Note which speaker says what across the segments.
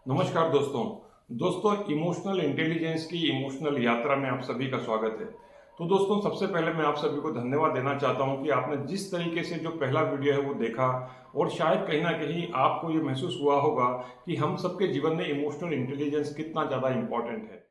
Speaker 1: नमस्कार दोस्तों emotional intelligence की इमोशनल यात्रा में आप सभी का स्वागत है। तो दोस्तों सबसे पहले मैं आप सभी को धन्यवाद देना चाहता हूं कि आपने जिस तरीके से जो पहला वीडियो है वो देखा और शायद कहीं ना कहीं आपको ये महसूस हुआ होगा कि हम सबके जीवन में इमोशनल इंटेलिजेंस कितना ज़्यादा इम्पोर्टेंट है।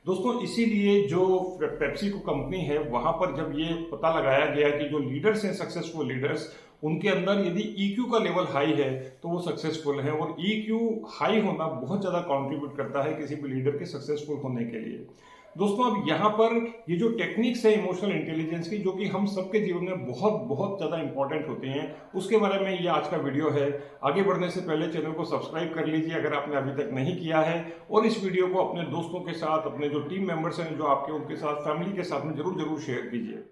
Speaker 1: दोस्तों इसीलिए जो पेप्सी को कंपनी है वहां पर जब ये पता लगाया गया कि जो लीडर्स हैं सक्सेसफुल लीडर्स उनके अंदर यदि ईक्यू का लेवल हाई है तो वो सक्सेसफुल है और ईक्यू हाई होना बहुत ज्यादा कंट्रीब्यूट करता है किसी भी लीडर के सक्सेसफुल होने के लिए। दोस्तों अब यहाँ पर ये जो टेक्निक्स है इमोशनल इंटेलिजेंस की जो कि हम सबके जीवन में बहुत बहुत ज़्यादा इंपॉर्टेंट होती हैं उसके बारे में ये आज का वीडियो है। आगे बढ़ने से पहले चैनल को सब्सक्राइब कर लीजिए अगर आपने अभी तक नहीं किया है और इस वीडियो को अपने दोस्तों के साथ अपने जो टीम मेंबर्स हैं जो आपके उनके साथ फैमिली के साथ में जरूर शेयर कीजिए।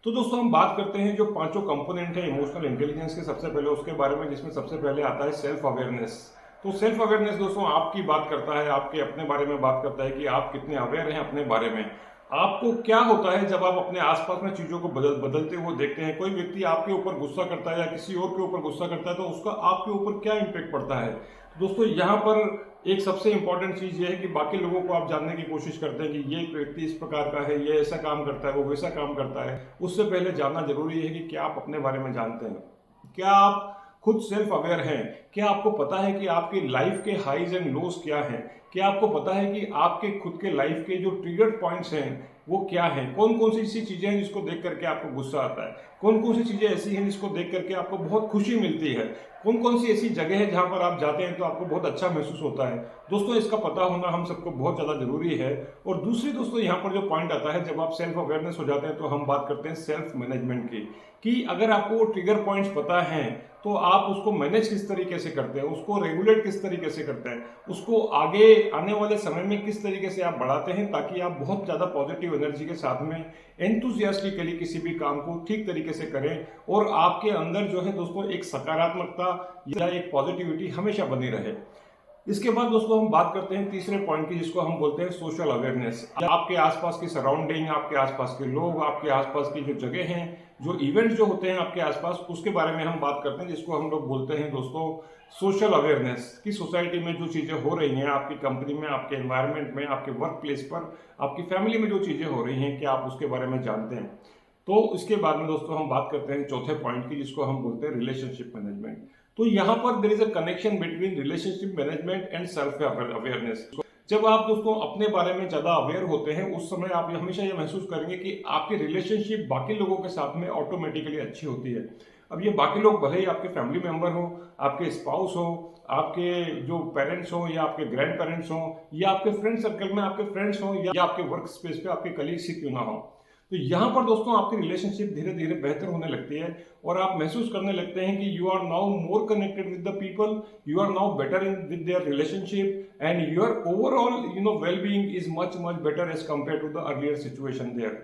Speaker 1: तो दोस्तों हम बात करते हैं जो पांचों कंपोनेंट है इमोशनल इंटेलिजेंस के सबसे पहले उसके बारे में जिसमें सबसे पहले आता है सेल्फ अवेयरनेस। तो सेल्फ अवेयरनेस दोस्तों आपकी बात करता है, आपके अपने बारे में बात करता है कि आप कितने अवेयर हैं अपने बारे में। आपको क्या होता है जब आप अपने आसपास में चीजों को बदलते हुए देखते हैं। कोई व्यक्ति आपके ऊपर गुस्सा करता है या किसी और के ऊपर गुस्सा करता है तो उसका आपके ऊपर क्या इम्पेक्ट पड़ता है। दोस्तों यहाँ पर एक सबसे इंपॉर्टेंट चीज ये है कि बाकी लोगों को आप जानने की कोशिश करते हैं कि ये व्यक्ति इस प्रकार का है, ये ऐसा काम करता है, वो वैसा काम करता है। उससे पहले जानना जरूरी है कि क्या आप अपने बारे में जानते हैं, क्या आप खुद सेल्फ अवेयर हैं, क्या आपको पता है कि आपकी लाइफ के हाईज एंड लोज क्या हैं, क्या आपको पता है कि आपके खुद के लाइफ के जो ट्रिगर पॉइंट्स हैं वो क्या हैं, कौन कौन सी ऐसी चीजें हैं जिसको देख करके आपको गुस्सा आता है, कौन कौन सी चीजें ऐसी हैं जिसको देख करके आपको बहुत खुशी मिलती है, कौन कौन सी ऐसी जगह है जहां पर आप जाते हैं तो आपको बहुत अच्छा महसूस होता है। दोस्तों इसका पता होना हम सबको बहुत ज्यादा जरूरी है। और दूसरी दोस्तों यहाँ पर जो पॉइंट आता है जब आप सेल्फ अवेयरनेस हो जाते हैं तो हम बात करते हैं सेल्फ मैनेजमेंट की कि अगर आपको वो ट्रिगर पॉइंट्स पता है तो आप उसको मैनेज किस तरीके से करते हैं, उसको रेगुलेट किस तरीके से करते हैं, उसको आगे आने वाले समय में किस तरीके से आप बढ़ाते हैं ताकि आप बहुत ज्यादा पॉजिटिव एनर्जी के साथ में एंथुसियास्टिकली किसी भी काम को ठीक तरीके से करें और आपके अंदर जो है दोस्तों एक सकारात्मकता या एक पॉजिटिविटी हमेशा बनी रहे। इसके बाद दोस्तों हम बात करते हैं तीसरे पॉइंट की जिसको हम बोलते हैं सोशल अवेयरनेस। आपके आसपास की सराउंडिंग, आपके आसपास के लोग, आपके आसपास की जो जगह हैं, जो इवेंट जो होते हैं आपके आसपास उसके बारे में हम बात करते हैं जिसको हम लोग बोलते हैं दोस्तों सोशल अवेयरनेस की सोसाइटी में जो चीजें हो रही हैं, आपकी कंपनी में, आपके एनवायरनमेंट में, आपके वर्क प्लेस पर, आपकी फैमिली में जो चीजें हो रही हैं क्या आप उसके बारे में जानते हैं। तो इसके बाद में दोस्तों हम बात करते हैं चौथे पॉइंट की जिसको हम बोलते हैं रिलेशनशिप मैनेजमेंट। तो यहाँ पर there is a connection between relationship management and self awareness. जब आप दोस्तों अपने बारे में ज्यादा अवेयर होते हैं उस समय आप हमेशा ये महसूस करेंगे कि आपकी रिलेशनशिप बाकी लोगों के साथ में ऑटोमेटिकली अच्छी होती है। अब ये बाकी लोग भले ही आपके फैमिली मेंबर हो, आपके स्पाउस हो, आपके जो पेरेंट्स हो या आपके ग्रैंड पेरेंट्स हो या आपके फ्रेंड सर्कल में आपके फ्रेंड्स हो या आपके वर्क स्पेस पे आपके कलीग्स ही क्यों ना हो। तो यहाँ पर दोस्तों आपकी रिलेशनशिप धीरे धीरे बेहतर होने लगती है और आप महसूस करने लगते हैं कि you are now more connected with the people, you are now better in with their relationship and your overall well being is much better as compared to the earlier situation there.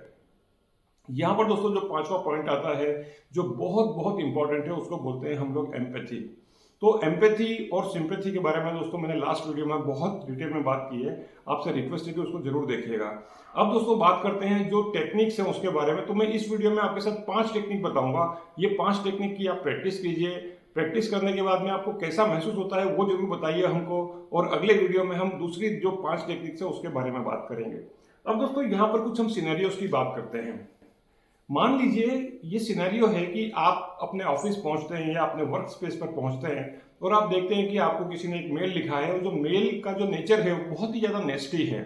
Speaker 1: यहाँ पर दोस्तों जो पांचवा point आता है जो बहुत बहुत इंपॉर्टेंट है उसको बोलते हैं हम लोग एम्पैथी। तो एम्पैथी और सिंपैथी के बारे में दोस्तों मैंने लास्ट वीडियो में बहुत डिटेल में बात की है, आपसे रिक्वेस्ट है कि उसको जरूर देखिएगा। अब दोस्तों बात करते हैं जो टेक्निक्स हैं उसके बारे में। तो मैं इस वीडियो में आपके साथ 5 टेक्निक बताऊंगा। ये 5 टेक्निक की आप प्रैक्टिस कीजिए। प्रैक्टिस करने के बाद में आपको कैसा महसूस होता है वो जरूर बताइए हमको और अगले वीडियो में हम दूसरी जो 5 टेक्निक्स है उसके बारे में बात करेंगे। अब दोस्तों यहाँ पर कुछ हम सिनेरियोस की बात करते हैं। मान लीजिए ये सिनेरियो है कि आप अपने ऑफिस पहुंचते हैं या अपने वर्क स्पेस पर पहुंचते हैं और आप देखते हैं कि आपको किसी ने एक मेल लिखा है और जो मेल का जो नेचर है वो बहुत ही ज्यादा नेस्टी है,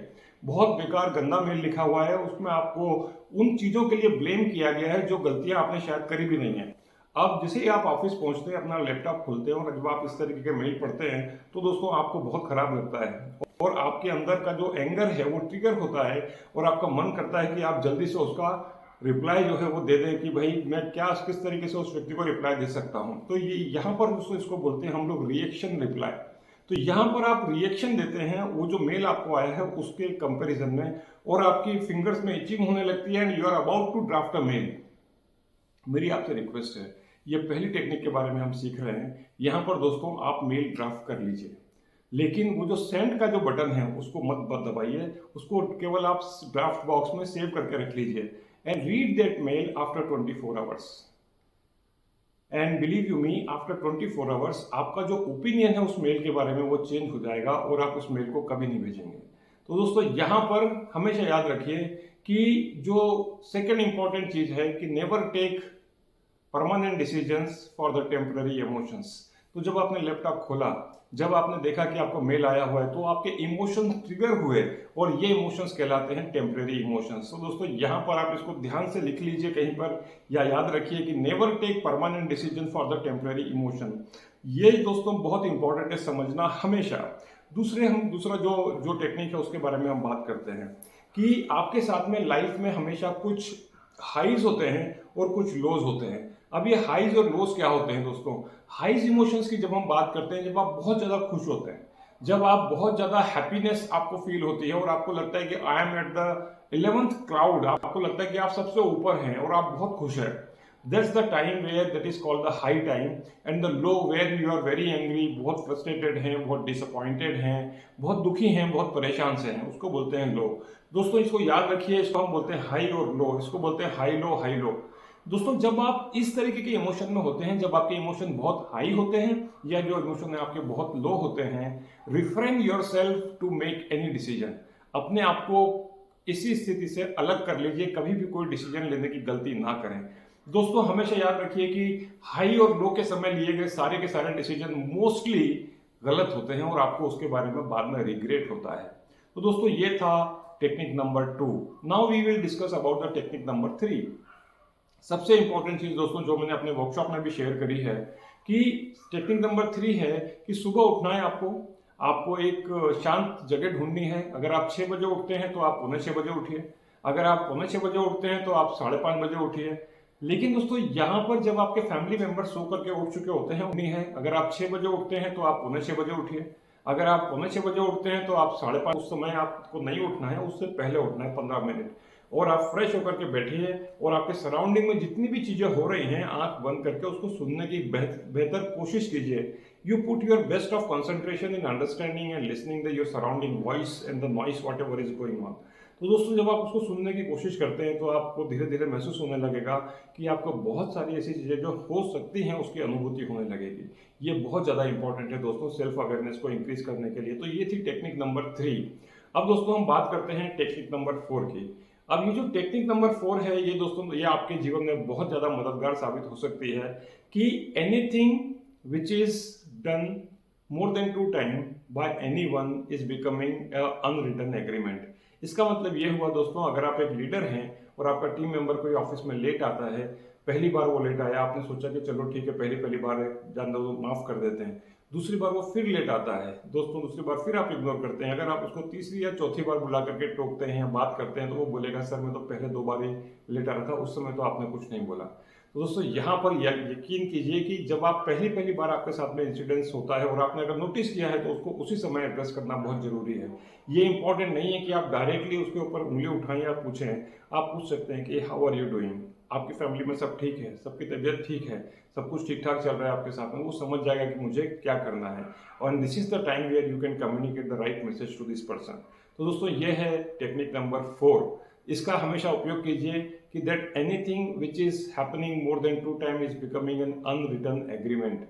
Speaker 1: बहुत बेकार गंदा मेल लिखा हुआ है। उसमें आपको उन चीजों के लिए ब्लेम किया गया है जो गलतियां आपने शायद करी भी नहीं है। अब जैसे ही आप ऑफिस पहुंचते हैं, अपना लैपटॉप खोलते हैं और जब आप इस तरीके के मेल पढ़ते हैं तो दोस्तों आपको बहुत खराब लगता है और आपके अंदर का जो एंगर है वो ट्रिगर होता है और आपका मन करता है कि आप जल्दी से उसका रिप्लाई जो है वो दे दें कि भाई मैं क्या किस तरीके से उस व्यक्ति को रिप्लाई दे सकता हूं। तो ये यहाँ पर दोस्तों इसको बोलते हैं हम लोग रिएक्शन रिप्लाई। तो यहाँ पर आप रिएक्शन देते हैं वो जो मेल आपको आया है उसके कंपैरिजन में, और आपकी फिंगर्स में इचिंग होने लगती है and you are about to draft a mail. मेरी आपसे रिक्वेस्ट है, ये पहली टेक्निक के बारे में हम सीख रहे हैं। यहाँ पर दोस्तों आप मेल ड्राफ्ट कर लीजिए, लेकिन वो जो सेंड का जो बटन है उसको मत दबाइए, उसको केवल आप ड्राफ्ट बॉक्स में सेव करके रख लीजिए and read that mail after 24 hours. And believe you me, after 24 hours आपका जो ओपिनियन है उस मेल के बारे में वो चेंज हो जाएगा और आप उस मेल को कभी नहीं भेजेंगे। तो दोस्तों यहाँ पर हमेशा याद रखिए कि जो सेकेंड इंपॉर्टेंट चीज है कि never take permanent decisions for the temporary emotions. तो जब आपने लैपटॉप खोला, जब आपने देखा कि आपको मेल आया हुआ है, तो आपके इमोशंस ट्रिगर हुए और ये इमोशंस कहलाते हैं टेम्परेरी इमोशंस। तो दोस्तों यहाँ पर आप इसको ध्यान से लिख लीजिए कहीं पर, या याद रखिए कि never take permanent decision for the temporary emotion. ये दोस्तों बहुत इंपॉर्टेंट है समझना हमेशा। दूसरा जो टेक्निक है उसके बारे में हम बात करते हैं कि आपके साथ में लाइफ में हमेशा कुछ हाईज होते हैं और कुछ लोज होते हैं। अब ये हाईज और लोज क्या होते हैं दोस्तों? हाईज इमोशंस की जब हम बात करते हैं, जब आप बहुत ज्यादा खुश होते हैं, जब आप बहुत ज्यादा हैप्पीनेस आपको फील होती है और आपको लगता है कि I am at the 11th cloud, आपको लगता है कि आप सबसे ऊपर हैं और आप बहुत खुश हैं। That's the time where that is called the high time. And the low where you are very angry, बहुत फ्रस्ट्रेटेड हैं, बहुत डिसअपॉइंटेड हैं, बहुत दुखी हैं, बहुत परेशान से हैं, उसको बोलते हैं लो। दोस्तों इसको याद रखिए, इसको हम बोलते हैं हाई और लो, इसको बोलते हैं हाई लो हाई लो। दोस्तों जब आप इस तरीके के इमोशन में होते हैं, जब आपके इमोशन बहुत हाई होते हैं या जो इमोशन है आपके बहुत लो होते हैं, refrain yourself to make any decision. अपने आप को इसी स्थिति से अलग कर लीजिए, कभी भी कोई डिसीजन लेने की गलती ना करें। दोस्तों हमेशा याद रखिए कि हाई और लो के समय लिए गए सारे के सारे डिसीजन मोस्टली गलत होते हैं और आपको उसके बारे में बाद में रिग्रेट होता है। तो दोस्तों ये था technique number 2। Now we will discuss about the technique number 3। सबसे इंपॉर्टेंट चीज दोस्तों जो मैंने अपने वर्कशॉप में भी शेयर करी है कि टेक्निक नंबर 3 है कि सुबह उठना है आपको एक शांत जगह ढूंढनी है। अगर आप 6 बजे उठते हैं तो आप पौने 6 बजे उठिए, अगर आप पौने 6 बजे उठते हैं तो आप 5:30 बजे उठिए। लेकिन दोस्तों यहाँ पर जब आपके फैमिली मेंबर सो करके उठ चुके होते हैं उन्हीं है, अगर आप 6 बजे उठते हैं तो आप पौने 6 बजे उठिए, अगर आप पौने 6 बजे उठते हैं तो आप 5:30, उस समय आपको नहीं उठना है, उससे पहले उठना है 15 मिनट, और आप फ्रेश होकर के बैठिए और आपके सराउंडिंग में जितनी भी चीजें हो रही हैं आंख बंद करके उसको सुनने की बेहतर कोशिश कीजिए। You put your best of concentration in understanding and listening the your surrounding voice and the noise what ever is going on. तो दोस्तों जब आप उसको सुनने की कोशिश करते हैं तो आपको धीरे धीरे महसूस होने लगेगा कि आपको बहुत सारी ऐसी चीजें जो हो सकती हैं उसकी अनुभूति होने लगेगी। ये बहुत ज्यादा इंपॉर्टेंट है दोस्तों सेल्फ अवेयरनेस को इंक्रीज करने के लिए। तो ये थी टेक्निक नंबर 3। अब दोस्तों हम बात करते हैं टेक्निक नंबर 4 की। अब ये जो टेक्निक नंबर 4 है ये दोस्तों ये आपके जीवन में बहुत ज्यादा मददगार साबित हो सकती है कि anything which is done more than 2 time bye anyone is becoming unwritten agreement. इसका मतलब ये हुआ दोस्तों, अगर आप एक लीडर हैं और आपका टीम मेंबर कोई ऑफिस में लेट आता है, पहली बार वो लेट आया, आपने सोचा कि चलो ठीक है पहली बार जान दो माफ कर देते हैं, दूसरी बार वो फिर लेट आता है दोस्तों, दूसरी बार फिर आप इग्नोर करते हैं। अगर आप उसको तीसरी या चौथी बार बुला करके टोकते हैं या बात करते हैं तो वो बोलेगा सर मैं तो पहले 2 बार ही लेट आ रहा था, उस समय तो आपने कुछ नहीं बोला। तो दोस्तों यहाँ पर यकीन कीजिए कि जब आप पहली बार आपके साथ में इंसिडेंस होता है और आपने अगर नोटिस किया है तो उसको उसी समय एड्रेस करना बहुत जरूरी है। ये इंपॉर्टेंट नहीं है कि आप डायरेक्टली उसके ऊपर उंगली उठाएं या पूछें। आप पूछ सकते हैं कि हाउ आर यू डूइंग, आपकी फैमिली में सब ठीक है, सबकी तबीयत ठीक है, सब कुछ ठीक ठाक चल रहा है आपके साथ में, वो समझ जाएगा कि मुझे क्या करना है। और this is the time where you can communicate the right message to this person. तो दोस्तों ये है टेक्निक नंबर 4। इसका हमेशा उपयोग कीजिए कि that anything which is happening more than 2 time is becoming an unwritten agreement,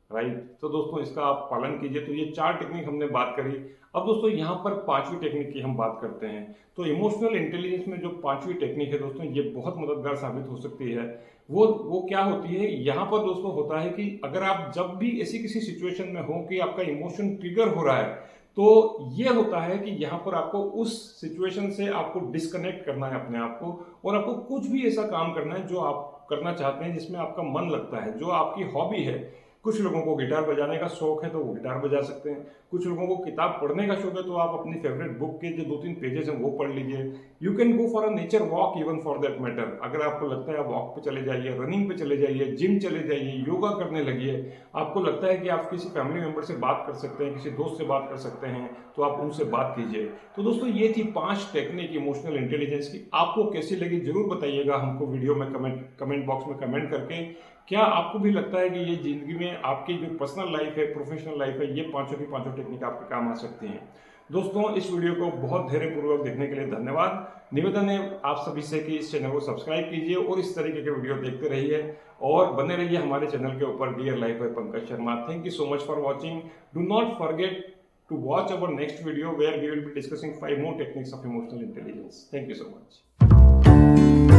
Speaker 1: right. तो दोस्तों इसका आप पालन कीजिए। तो ये 4 टेक्निक हमने बात करी। अब दोस्तों यहाँ पर 5वीं टेक्निक की हम बात करते हैं। तो इमोशनल इंटेलिजेंस में जो 5वीं टेक्निक है दोस्तों ये बहुत मददगार साबित हो सकती है। वो क्या होती है, यहाँ पर दोस्तों होता है कि अगर आप जब भी ऐसी किसी सिचुएशन में हो कि आपका इमोशन ट्रिगर हो रहा है तो ये होता है कि यहाँ पर आपको उस सिचुएशन से आपको डिस्कनेक्ट करना है अपने आप को, और आपको कुछ भी ऐसा काम करना है जो आप करना चाहते हैं जिसमें आपका मन लगता है, जो आपकी हॉबी है। कुछ लोगों को गिटार बजाने का शौक है तो वो गिटार बजा सकते हैं, कुछ लोगों को किताब पढ़ने का शौक है तो आप अपनी फेवरेट बुक के जो 2-3 पेजेस हैं वो पढ़ लीजिए। You can go for a nature walk even for that matter. अगर आपको लगता है आप वॉक पे चले जाइए, रनिंग पे चले जाइए, जिम चले जाइए, योगा करने लगिए। आपको लगता है कि आप किसी फैमिली मेंबर से बात कर सकते हैं, किसी दोस्त से बात कर सकते हैं, तो आप उनसे बात कीजिए। तो दोस्तों ये थी 5 टेक्निक इमोशनल इंटेलिजेंस की। आपको कैसी लगी जरूर बताइएगा हमको वीडियो में कमेंट बॉक्स में कमेंट करके। क्या आपको भी लगता है कि ये जिंदगी में आपकी जो पर्सनल लाइफ है, प्रोफेशनल लाइफ है, ये पांचों की पांचों टेक्निक आपके काम आ सकती हैं? दोस्तों इस वीडियो को बहुत धैर्यपूर्वक देखने के लिए धन्यवाद। निवेदन है आप सभी से कि इस चैनल को सब्सक्राइब कीजिए और इस तरीके के वीडियो देखते रहिए और बने रहिए हमारे चैनल के ऊपर dear life by Pankaj Sharma. Thank you so much for watching. Do not forget to watch our next video where we will be discussing 5 more techniques of emotional intelligence. Thank you so much.